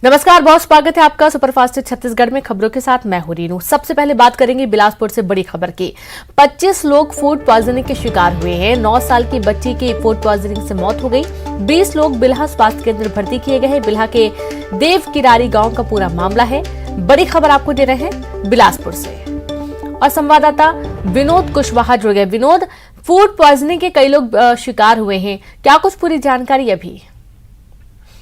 नमस्कार, बहुत स्वागत है आपका सुपरफास्ट छत्तीसगढ़ में। खबरों के साथ मैं हूं रीनू। सबसे पहले बात करेंगे बिलासपुर से बड़ी खबर की। 25 लोग फूड पॉइजनिंग के शिकार हुए हैं। 9 साल की बच्ची की फूड पॉइजनिंग से मौत हो गई। 20 लोग बिल्हा स्वास्थ्य केंद्र भर्ती किए गए हैं। बिल्हा के देव किरारी गांव का पूरा मामला है। बड़ी खबर आपको दे रहे हैं बिलासपुर से और संवाददाता विनोद कुशवाहा जुड़ गए। विनोद, फूड पॉइजनिंग के कई लोग शिकार हुए हैं, क्या कुछ पूरी जानकारी अभी?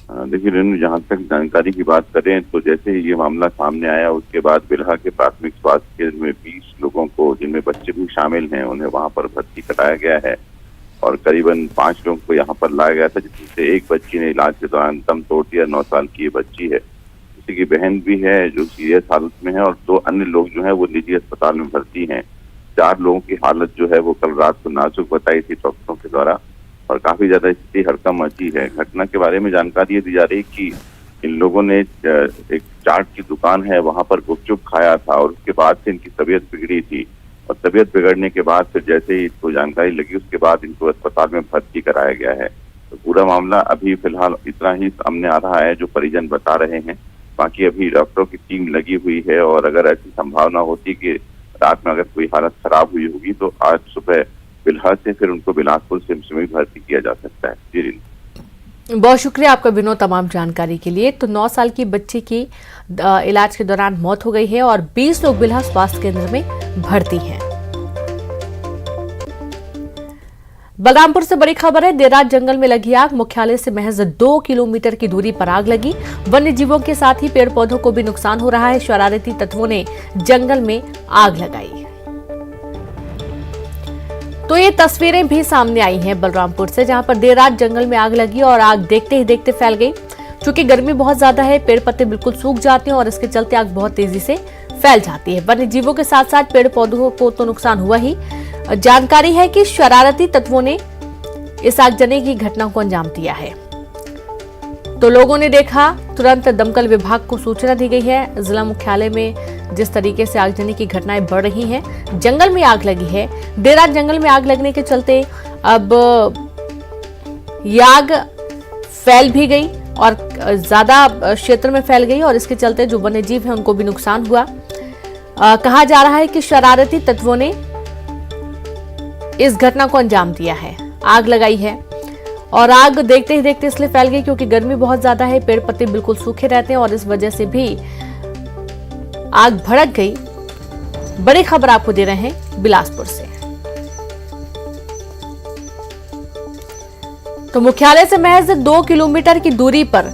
देखिए रेनू, जहाँ तक जानकारी की बात करें तो जैसे ही ये मामला सामने आया उसके बाद बिल्हा के प्राथमिक स्वास्थ्य केंद्र में 20 लोगों को, जिनमें बच्चे भी शामिल हैं, उन्हें वहां पर भर्ती कराया गया है और करीबन 5 लोगों को यहाँ पर लाया गया था, जिसमें एक बच्ची ने इलाज के दौरान दम तोड़ दिया। 9 साल की ये बच्ची है, उसी की बहन भी है जो सीरियस हालत में है और 2 अन्य लोग जो है वो निजी अस्पताल में भर्ती हैं। 4 लोगों की हालत जो है वो कल रात को नाजुक बताई थी डॉक्टरों के द्वारा और काफी ज्यादा स्थिति हड़कंप मची है। घटना के बारे में जानकारी दी जा रही है कि इन लोगों ने एक चाट की दुकान है वहां पर गुपचुप खाया था और उसके बाद से इनकी तबीयत बिगड़ी थी और तबीयत बिगड़ने के बाद फिर जैसे ही इसको जानकारी लगी उसके बाद इनको अस्पताल में भर्ती कराया गया है। तो पूरा मामला अभी फिलहाल इतना ही सामने आ रहा है जो परिजन बता रहे हैं। बाकी अभी डॉक्टरों की टीम लगी हुई है और अगर ऐसी संभावना होती कि रात में अगर कोई हालत खराब हुई होगी तो आज सुबह बिल्हा से फिर उनको बिलासपुर सिम्स में भर्ती किया जा सकता है। जी, बहुत शुक्रिया आपका विनोद तमाम जानकारी के लिए। तो 9 साल की बच्ची की इलाज के दौरान मौत हो गई है और 20 लोग बिल्हा स्वास्थ्य केंद्र में भर्ती हैं। बलरामपुर से बड़ी खबर है। देर रात जंगल में लगी आग। मुख्यालय से महज 2 किलोमीटर की दूरी पर आग लगी। वन्य जीवों के साथ ही पेड़ पौधों को भी नुकसान हो रहा है। शरारती तत्वों ने जंगल में आग लगाई। तो ये तस्वीरें भी सामने आई हैं बलरामपुर से, जहां पर देर रात जंगल में आग लगी और आग देखते ही देखते फैल गई। क्योंकि गर्मी बहुत ज्यादा है, पेड़ पत्ते बिल्कुल सूख जाते हैं और इसके चलते आग बहुत तेजी से फैल जाती है। वन्य जीवों के साथ साथ पेड़ पौधों को तो नुकसान हुआ ही। जानकारी है कि शरारती तत्वों ने इस आगजनी की घटना को अंजाम दिया है। तो लोगों ने देखा, तुरंत दमकल विभाग को सूचना दी गई है। जिला मुख्यालय में जिस तरीके से आगजनी की घटनाएं बढ़ रही हैं, जंगल में आग लगी है। देर रात जंगल में आग लगने के चलते अब ये आग फैल भी गई और ज्यादा क्षेत्र में फैल गई और इसके चलते जो वन्य जीव हैं उनको भी नुकसान हुआ। कहा जा रहा है कि शरारती तत्वों ने इस घटना को अंजाम दिया है, आग लगाई है और आग देखते ही देखते इसलिए फैल गई क्योंकि गर्मी बहुत ज्यादा है, पेड़ पत्ते बिल्कुल सूखे रहते हैं और इस वजह से भी आग भड़क गई। बड़ी खबर आपको दे रहे हैं बिलासपुर से। तो मुख्यालय से महज 2 किलोमीटर की दूरी पर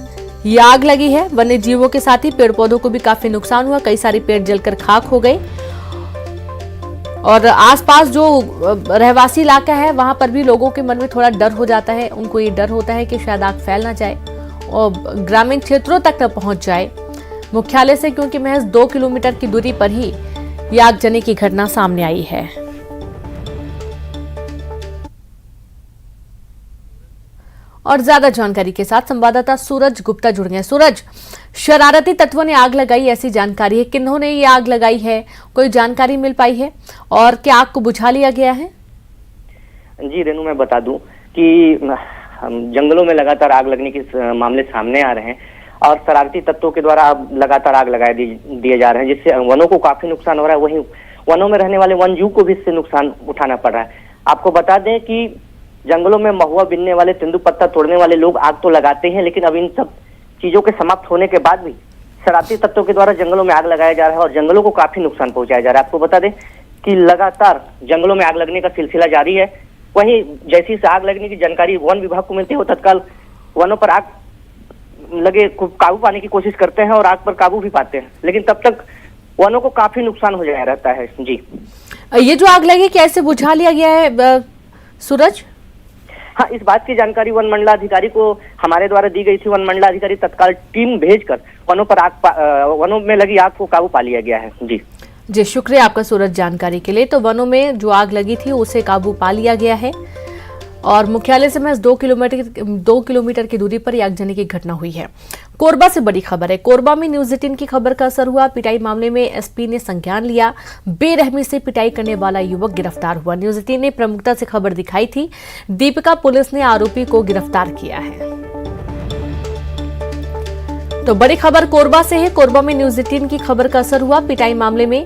यह आग लगी है। वन्य जीवों के साथ ही पेड़ पौधों को भी काफी नुकसान हुआ। कई सारे पेड़ जलकर खाक हो गए और आसपास जो रहवासी इलाका है वहां पर भी लोगों के मन में थोड़ा डर हो जाता है। उनको ये डर होता है कि शायद आग फैल ना जाए और ग्रामीण क्षेत्रों तक न पहुंच जाए मुख्यालय से, क्योंकि महज 2 किलोमीटर की दूरी पर ही यह आगजनी की घटना सामने आई है। और ज्यादा जानकारी के साथ संवाददाता सूरज गुप्ता जुड़ गए। सूरज, शरारती तत्वों ने आग लगाई ऐसी जानकारी है, किन्होंने ये आग लगाई है, कोई जानकारी मिल पाई है और क्या आग को बुझा लिया गया है? जी रेनू, मैं बता दूं कि जंगलों में लगातार आग लगने के मामले सामने आ रहे हैं और शरारती तत्वों के द्वारा अब लगातार आग लगा दिए जा रहे हैं, जिससे वनों को काफी नुकसान हो रहा है। वहीं वनों में रहने वाले वन जीव को भी इससे नुकसान उठाना पड़ रहा है। आपको बता दें कि जंगलों में महुआ बीनने वाले, तेंदुपत्ता तोड़ने वाले लोग आग तो लगाते हैं, लेकिन अब इन सब चीजों के समाप्त होने के बाद भी शरारती तत्वों के द्वारा जंगलों में आग लगाया जा रहा है और जंगलों को काफी नुकसान पहुंचाया जा रहा है। आपको बता दें कि लगातार जंगलों में आग लगने का सिलसिला जारी है। वहीं जैसी से आग लगने की जानकारी वन विभाग को मिलती है, वो तत्काल वनों पर आग लगे काबू पाने की कोशिश करते हैं और आग पर काबू भी पाते हैं, लेकिन तब तक वनों को काफी नुकसान हो जाया रहता है। जी, ये जो आग लगी कैसे बुझा लिया गया है सूरज? हाँ, इस बात की जानकारी वन मंडलाधिकारी को हमारे द्वारा दी गई थी। वन मंडलाधिकारी तत्काल टीम भेजकर वनों में लगी आग को काबू पा लिया गया है। जी, शुक्रिया आपका सूरज जानकारी के लिए। तो वनों में जो आग लगी थी उसे काबू पा लिया गया है और मुख्यालय से महज 2 किलोमीटर की दूरी पर आगजनी की घटना हुई है। कोरबा से बड़ी खबर है। कोरबा में न्यूज 18 की खबर का असर हुआ। पिटाई मामले में एसपी ने संज्ञान लिया। बेरहमी से पिटाई करने वाला युवक गिरफ्तार हुआ। न्यूज 18 ने प्रमुखता से खबर दिखाई थी। दीपिका पुलिस ने आरोपी को गिरफ्तार किया है। तो बड़ी खबर कोरबा से है। कोरबा में न्यूज 18 की खबर का असर हुआ। पिटाई मामले में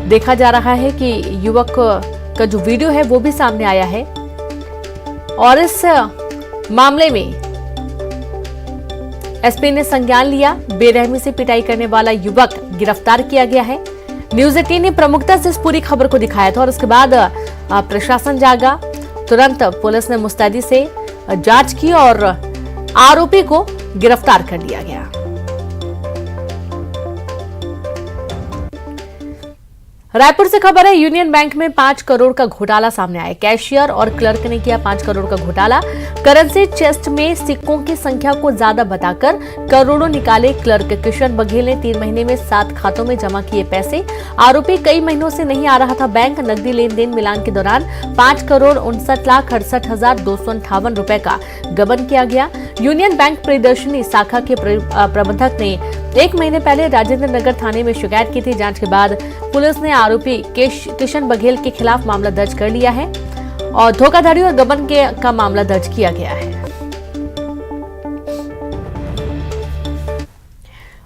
देखा जा रहा है कि युवक का जो वीडियो है वो भी सामने आया है और इस मामले में एसपी ने संज्ञान लिया। बेरहमी से पिटाई करने वाला युवक गिरफ्तार किया गया है। न्यूज 18 ने प्रमुखता से इस पूरी खबर को दिखाया था और उसके बाद प्रशासन जागा। तुरंत पुलिस ने मुस्तैदी से जांच की और आरोपी को गिरफ्तार कर लिया गया। रायपुर से खबर है। यूनियन बैंक में 5 करोड़ का घोटाला सामने आया। कैशियर और क्लर्क ने किया 5 करोड़ का घोटाला। करेंसी चेस्ट में सिक्कों की संख्या को ज्यादा बताकर करोड़ों निकाले क्लर्क। किशन बघेल ने 3 महीने में 7 खातों में जमा किए पैसे। आरोपी कई महीनों से नहीं आ रहा था बैंक। नकदी लेन देन मिलान के दौरान 5 करोड़ 59,68,258 रुपए का गबन किया गया। यूनियन बैंक प्रियदर्शनी शाखा के प्रबंधक ने 1 महीने पहले राजेंद्र नगर थाने में शिकायत की थी। जांच के बाद पुलिस ने आरोपी किशन बघेल के खिलाफ मामला दर्ज कर लिया है और धोखाधड़ी और गबन का मामला दर्ज किया गया है।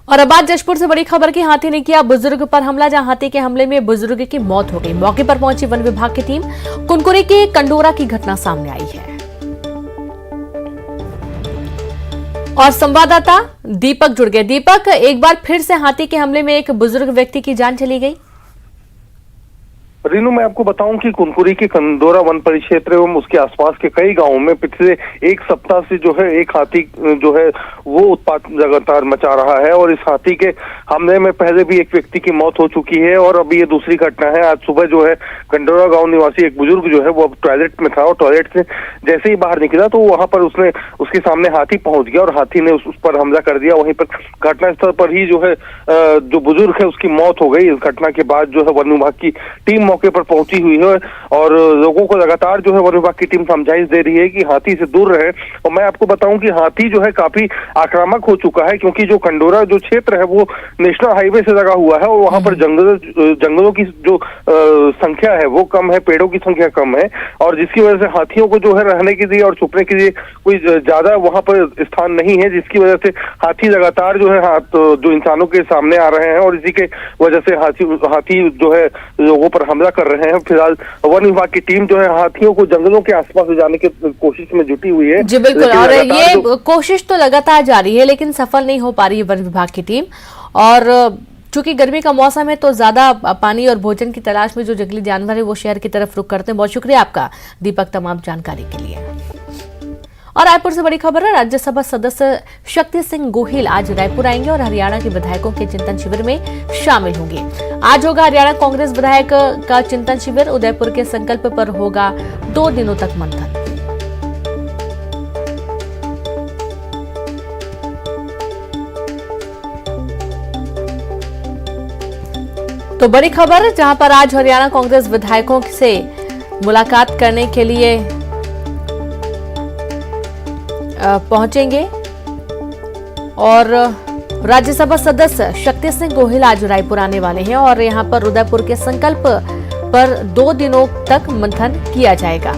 और अब बात जशपुर से बड़ी खबर की। हाथी ने किया बुजुर्ग पर हमला। जहां हाथी के हमले में बुजुर्ग की मौत हो गई। मौके पर पहुंची वन विभाग की टीम। कुनकुरी के कंडोरा की घटना सामने आई है और संवाददाता दीपक जुड़ गए। दीपक, एक बार फिर से हाथी के हमले में एक बुजुर्ग व्यक्ति की जान चली गई। रीनू, मैं आपको बताऊं कि कुनकुरी के कंदोरा वन परिक्षेत्र एवं उसके आसपास के कई गांवों में पिछले 1 सप्ताह से जो है एक हाथी जो है वो उत्पात लगातार मचा रहा है और इस हाथी के हमले में पहले भी एक व्यक्ति की मौत हो चुकी है और अभी ये दूसरी घटना है। आज सुबह जो है कंडोरा गांव निवासी एक बुजुर्ग जो है वो टॉयलेट में था और टॉयलेट से जैसे ही बाहर निकला तो वहां पर उसके सामने हाथी पहुंच गया और हाथी ने उस पर हमला कर दिया। वहीं पर घटनास्थल पर ही जो है जो बुजुर्ग है उसकी मौत हो गई। इस घटना के बाद जो है वन विभाग की टीम मौके पर पहुंची हुई है और लोगों को लगातार जो है वन विभाग की टीम समझाइश दे रही है कि हाथी से दूर रहे। और मैं आपको बताऊं कि हाथी जो है काफी आक्रामक हो चुका है क्योंकि जो कंडोरा जो क्षेत्र है वो नेशनल हाईवे से लगा हुआ है और वहां पर जंगलों की जो संख्या है वो कम है, पेड़ों की संख्या कम है और जिसकी वजह से हाथियों को जो है रहने के लिए और छुपने के लिए कोई ज्यादा वहां पर स्थान नहीं है, जिसकी वजह से हाथी लगातार जो है जो इंसानों के सामने आ रहे हैं और इसी के वजह से हाथी जो है लोगों पर हमला कर रहे हैं। फिलहाल वन विभाग की टीम जो है हाथियों को जंगलों के आसपास ले जाने की कोशिश में जुटी हुई है। जी बिल्कुल, और ये कोशिश तो लगातार जारी है लेकिन सफल नहीं हो पा रही है वन विभाग की टीम। और चूंकि गर्मी का मौसम है तो ज्यादा पानी और भोजन की तलाश में जो जंगली जानवर है वो शहर की तरफ रुख करते हैं। बहुत शुक्रिया आपका दीपक तमाम जानकारी के लिए। और रायपुर से बड़ी खबर है। राज्यसभा सदस्य शक्ति सिंह गोहिल आज रायपुर आएंगे और हरियाणा के विधायकों के चिंतन शिविर में शामिल होंगे। आज होगा हरियाणा कांग्रेस विधायक का चिंतन शिविर। उदयपुर के संकल्प पर होगा 2 दिनों तक मंथन। तो बड़ी खबर, जहां पर आज हरियाणा कांग्रेस विधायकों से मुलाकात करने के लिए पहुंचेंगे और राज्यसभा सदस्य शक्ति सिंह गोहिल आज रायपुर आने वाले हैं और यहां पर उदयपुर के संकल्प पर 2 दिनों तक मंथन किया जाएगा।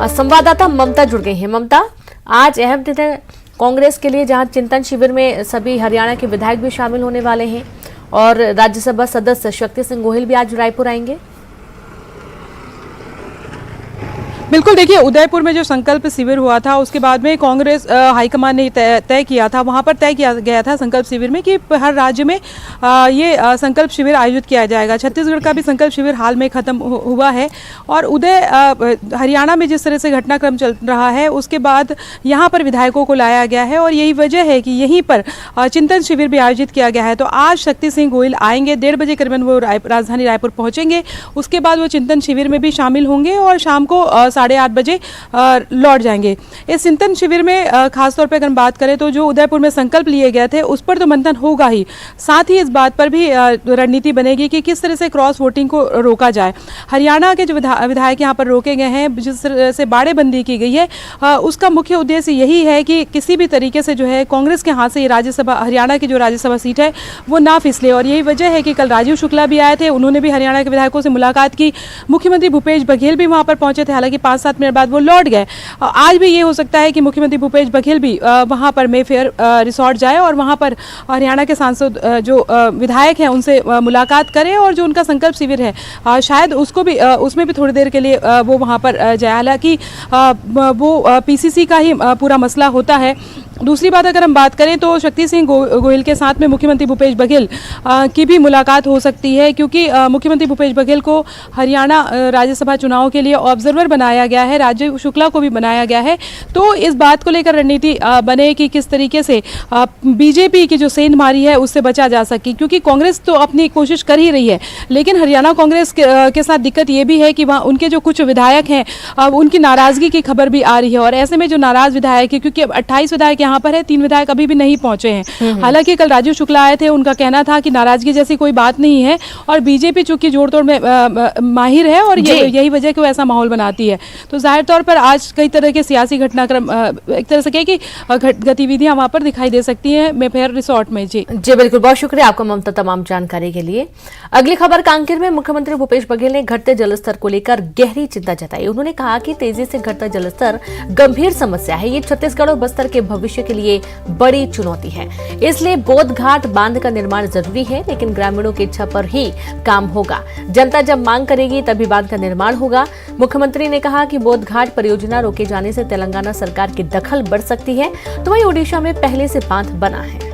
संवाददाता ममता जुड़ गई हैं। ममता, आज अहम दिन है कांग्रेस के लिए जहां चिंतन शिविर में सभी हरियाणा के विधायक भी शामिल होने वाले हैं और राज्यसभा सदस्य शक्ति सिंह गोहिल भी आज रायपुर आएंगे। बिल्कुल, देखिए उदयपुर में जो संकल्प शिविर हुआ था उसके बाद में कांग्रेस हाईकमान ने तय किया था, वहां पर तय किया गया था संकल्प शिविर में कि हर राज्य में ये संकल्प शिविर आयोजित किया जाएगा। छत्तीसगढ़ का भी संकल्प शिविर हाल में खत्म हुआ है और हरियाणा में जिस तरह से घटनाक्रम चल रहा है उसके बाद यहाँ पर विधायकों को लाया गया है और यही वजह है कि यहीं पर चिंतन शिविर भी आयोजित किया गया है। तो आज शक्ति सिंह गोहिल आएंगे, 1:30 बजे करीबन वो राजधानी रायपुर पहुँचेंगे। उसके बाद वो चिंतन शिविर में भी शामिल होंगे और शाम को 8:30 बजे लौट जाएंगे। इस चिंतन शिविर में खासतौर पर अगर बात करें तो जो उदयपुर में संकल्प लिए गए थे उस पर तो मंथन होगा ही, साथ ही इस बात पर भी रणनीति बनेगी कि किस तरह से क्रॉस वोटिंग को रोका जाए। हरियाणा के जो विधायक यहाँ पर रोके गए हैं, जिस तरह से बाड़ेबंदी की गई है, उसका मुख्य उद्देश्य यही है कि किसी भी तरीके से जो है कांग्रेस के हाथ से ये राज्यसभा, हरियाणा की जो राज्यसभा सीट है वो ना फिसले। और यही वजह है कि कल राजीव शुक्ला भी आए थे, उन्होंने भी हरियाणा के विधायकों से मुलाकात की। मुख्यमंत्री भूपेश बघेल भी वहाँ पर पहुंचे थे। हालांकि 5-7 मिनट बाद वो लौट गए। आज भी ये हो सकता है कि मुख्यमंत्री भूपेश बघेल भी वहाँ पर मेफेयर रिसोर्ट जाए और वहाँ पर हरियाणा के सांसद जो विधायक हैं उनसे मुलाकात करें, और जो उनका संकल्प शिविर है शायद उसको भी उसमें भी थोड़ी देर के लिए वो वहाँ पर जाए। हालांकि वो पीसीसी का ही पूरा मसला होता है। दूसरी बात अगर हम बात करें तो शक्ति सिंह गोहिल के साथ में मुख्यमंत्री भूपेश बघेल की भी मुलाकात हो सकती है, क्योंकि मुख्यमंत्री भूपेश बघेल को हरियाणा राज्यसभा चुनाव के लिए ऑब्जर्वर बनाया गया है, राजीव शुक्ला को भी बनाया गया है। तो इस बात को लेकर रणनीति बने कि किस तरीके से बीजेपी की जो सेंधमारी है उससे बचा जा सके, क्योंकि कांग्रेस तो अपनी कोशिश कर ही रही है, लेकिन हरियाणा कांग्रेस के साथ दिक्कत ये भी है कि वहाँ उनके जो कुछ विधायक हैं उनकी नाराजगी की खबर भी आ रही है, और ऐसे में जो नाराज विधायक है, क्योंकि अब 28 विधायक यहाँ पर है, 3 विधायक अभी भी नहीं पहुंचे हैं। हालांकि कल राजीव शुक्ला आए थे, उनका कहना था कि नाराजगी जैसी कोई बात नहीं है, और बीजेपी चूंकि जोड़ तोड़ में माहिर है और यही वजह कि वो ऐसा माहौल बनाती है। तो जाहिर तौर पर आज कई तरह के सियासी घटनाक्रम एक तरह से कहे कि गतिविधियां वहां पर दिखाई दे सकती हैं मेफेयर रिसोर्ट में। जी बिल्कुल, बहुत शुक्रिया आपका ममता तमाम जानकारी के लिए। अगली खबर, कांकेर में मुख्यमंत्री भूपेश बघेल ने घटते जलस्तर को लेकर गहरी चिंता जताई। उन्होंने कहा कि तेजी से घटता जलस्तर गंभीर समस्या है, ये छत्तीसगढ़ और बस्तर के भविष्य के लिए बड़ी चुनौती है, इसलिए बोध घाट बांध का निर्माण जरूरी है, लेकिन ग्रामीणों की इच्छा पर ही काम होगा। जनता जब मांग करेगी तभी बांध का निर्माण होगा। मुख्यमंत्री ने कहा कि बोध घाट परियोजना रोके जाने से तेलंगाना सरकार की दखल बढ़ सकती है, तो वहीं ओडिशा में पहले से बांध बना है।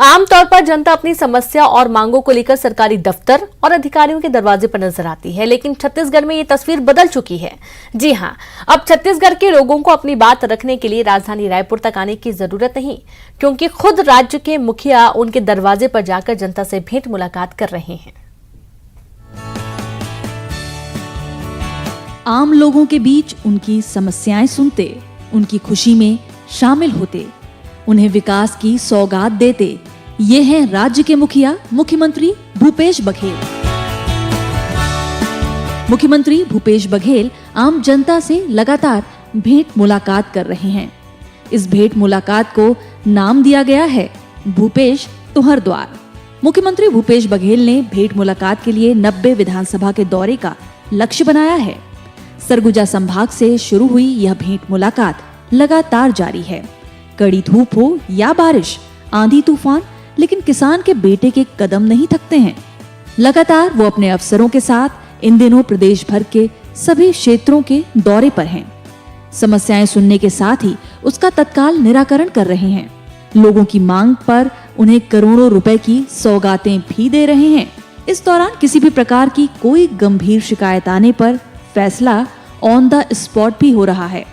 आमतौर पर जनता अपनी समस्या और मांगों को लेकर सरकारी दफ्तर और अधिकारियों के दरवाजे पर नजर आती है, लेकिन छत्तीसगढ़ में ये तस्वीर बदल चुकी है। जी हां, अब छत्तीसगढ़ के लोगों को अपनी बात रखने के लिए राजधानी रायपुर तक आने की जरूरत नहीं, क्योंकि खुद राज्य के मुखिया उनके दरवाजे पर जाकर जनता से भेंट मुलाकात कर रहे हैं। आम लोगों के बीच उनकी समस्याएं सुनते, उनकी खुशी में शामिल होते, उन्हें विकास की सौगात देते, ये हैं राज्य के मुखिया मुख्यमंत्री भूपेश बघेल। मुख्यमंत्री भूपेश बघेल आम जनता से लगातार भेंट मुलाकात कर रहे हैं। इस भेंट मुलाकात को नाम दिया गया है भूपेश तुहर द्वार। मुख्यमंत्री भूपेश बघेल ने भेंट मुलाकात के लिए 90 विधानसभा के दौरे का लक्ष्य बनाया है। सरगुजा संभाग से शुरू हुई यह भेंट मुलाकात लगातार जारी है। कड़ी धूप हो या बारिश, आंधी तूफान, लेकिन किसान के बेटे के कदम नहीं थकते हैं। लगातार वो अपने अफसरों के साथ इन दिनों प्रदेश भर के सभी क्षेत्रों के दौरे पर हैं। समस्याएं सुनने के साथ ही उसका तत्काल निराकरण कर रहे हैं। लोगों की मांग पर उन्हें करोड़ों रुपए की सौगातें भी दे रहे हैं। इस दौरान किसी भी प्रकार की कोई गंभीर शिकायत आने पर फैसला ऑन द स्पॉट भी हो रहा है।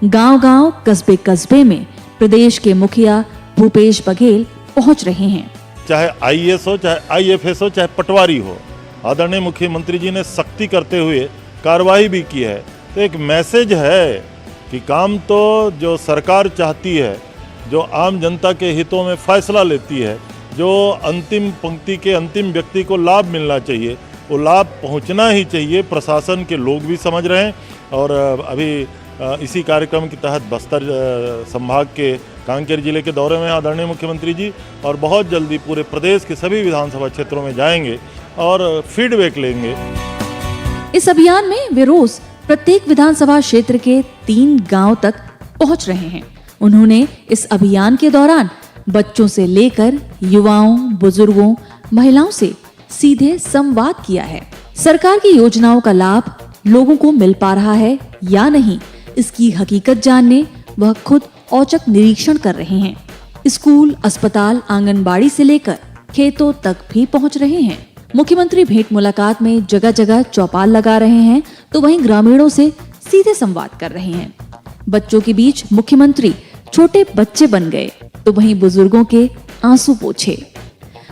गांव-गांव, कस्बे-कस्बे में प्रदेश के मुखिया भूपेश बघेल पहुंच रहे हैं। चाहे आईएएस हो, चाहे आईएफएस हो, चाहे पटवारी हो, आदरणीय मुख्यमंत्री जी ने सख्ती करते हुए कार्रवाई भी की है। तो एक मैसेज है कि काम तो जो सरकार चाहती है, जो आम जनता के हितों में फैसला लेती है, जो अंतिम पंक्ति के अंतिम व्यक्ति को लाभ मिलना चाहिए, वो लाभ पहुंचना ही चाहिए। प्रशासन के लोग भी समझ रहे हैं, और अभी इसी कार्यक्रम के तहत बस्तर संभाग के कांकेर जिले के दौरे में आदरणीय मुख्यमंत्री जी और बहुत जल्दी पूरे प्रदेश के सभी विधानसभा क्षेत्रों में जाएंगे और फीडबैक लेंगे। इस अभियान में वे रोज प्रत्येक विधानसभा क्षेत्र के 3 गांव तक पहुंच रहे हैं। उन्होंने इस अभियान के दौरान बच्चों से लेकर युवाओं, बुजुर्गों, महिलाओं से सीधे संवाद किया है। सरकार की योजनाओं का लाभ लोगों को मिल पा रहा है या नहीं, इसकी हकीकत जानने वह खुद औचक निरीक्षण कर रहे हैं। स्कूल, अस्पताल, आंगनबाड़ी से लेकर खेतों तक भी पहुंच रहे हैं। मुख्यमंत्री भेंट मुलाकात में जगह जगह चौपाल लगा रहे हैं, तो वहीं ग्रामीणों से सीधे संवाद कर रहे हैं। बच्चों के बीच मुख्यमंत्री छोटे बच्चे बन गए, तो वहीं बुजुर्गों के आंसू पोंछे।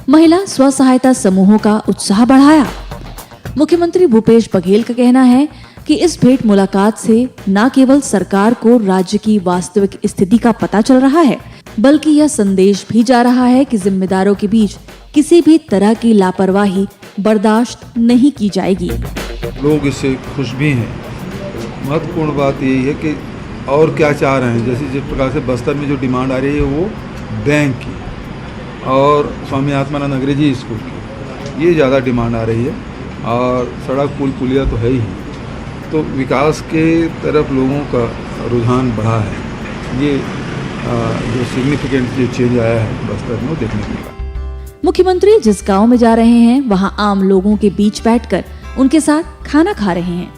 महिला स्व सहायता समूहों का उत्साह बढ़ाया। मुख्यमंत्री भूपेश बघेल का कहना है कि इस भेंट मुलाकात से न केवल सरकार को राज्य की वास्तविक स्थिति का पता चल रहा है, बल्कि यह संदेश भी जा रहा है कि जिम्मेदारों के बीच किसी भी तरह की लापरवाही बर्दाश्त नहीं की जाएगी। लोग इससे खुश भी हैं। महत्वपूर्ण बात यही है कि और क्या चाह रहे हैं, जैसे जिस प्रकार से बस्तर में जो डिमांड आ रही है वो बैंक की और स्वामी आत्मानंद अंग्रेजी स्कूल की, ये ज़्यादा डिमांड आ रही है। और सड़क पुल पुलिया तो है ही, तो विकास के तरफ लोगों का रुझान बढ़ा है। ये जो सिग्निफिकेंट जो चेंज आया है बस्तर में, वो देखने को मिला। मुख्यमंत्री जिस गांव में जा रहे हैं वहां आम लोगों के बीच बैठकर उनके साथ खाना खा रहे हैं।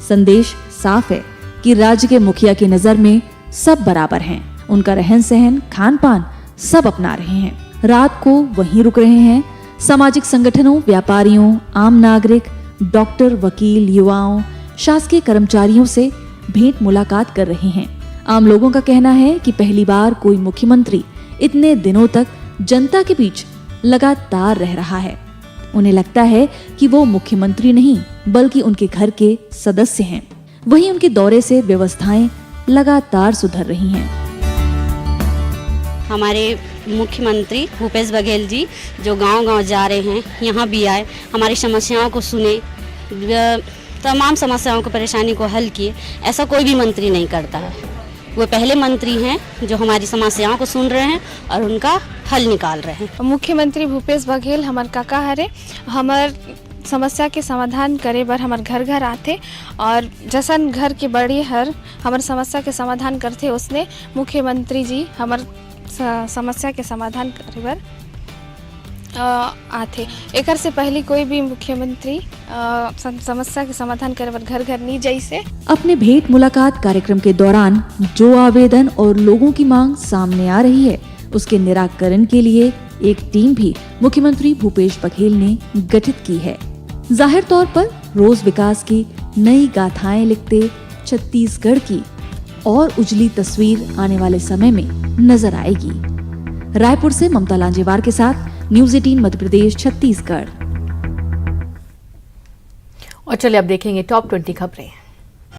संदेश साफ है कि राज्य के मुखिया की नजर में सब बराबर हैं। उनका रहन सहन, खान पान सब अपना रहे हैं। रात को वहीं रुक रहे हैं। सामाजिक संगठनों, व्यापारियों, आम नागरिक, डॉक्टर, वकील, युवाओं, शासकीय कर्मचारियों से भेंट मुलाकात कर रहे हैं। आम लोगों का कहना है कि पहली बार कोई मुख्यमंत्री इतने दिनों तक जनता के बीच लगातार रह रहा है। उन्हें लगता है कि वो मुख्यमंत्री नहीं बल्कि उनके घर के सदस्य हैं। वहीं उनके दौरे से व्यवस्थाएं लगातार सुधर रही हैं। हमारे मुख्यमंत्री भूपेश बघेल जी जो गांव-गांव जा रहे हैं, यहाँ भी आए, हमारी समस्याओं को सुने, तमाम समस्याओं को, परेशानी को हल किए। ऐसा कोई भी मंत्री नहीं करता है। वो पहले मंत्री हैं जो हमारी समस्याओं को सुन रहे हैं और उनका हल निकाल रहे हैं। मुख्यमंत्री भूपेश बघेल हमार काका हरे, हमार समस्या के समाधान करे बर हमार घर घर आते और जैसन घर के बड़ी हर हमार समस्या के समाधान करते, उसने मुख्यमंत्री जी हमार समस्या के समाधान करे बर आते। एकर से पहले कोई भी मुख्यमंत्री समस्या के समाधान करे बर घर घर नहीं जैसे। अपने भेंट मुलाकात कार्यक्रम के दौरान जो आवेदन और लोगों की मांग सामने आ रही है, उसके निराकरण के लिए एक टीम भी मुख्यमंत्री भूपेश बघेल ने गठित की है। जाहिर तौर पर रोज विकास की नई गाथाएं लिखते छत्तीसगढ़ की और उजली तस्वीर आने वाले समय में नजर आएगी। रायपुर से ममता लांजेवार के साथ न्यूज़ 18 मध्य प्रदेश, छत्तीसगढ़। और चलिए अब देखेंगे टॉप 20 खबरें।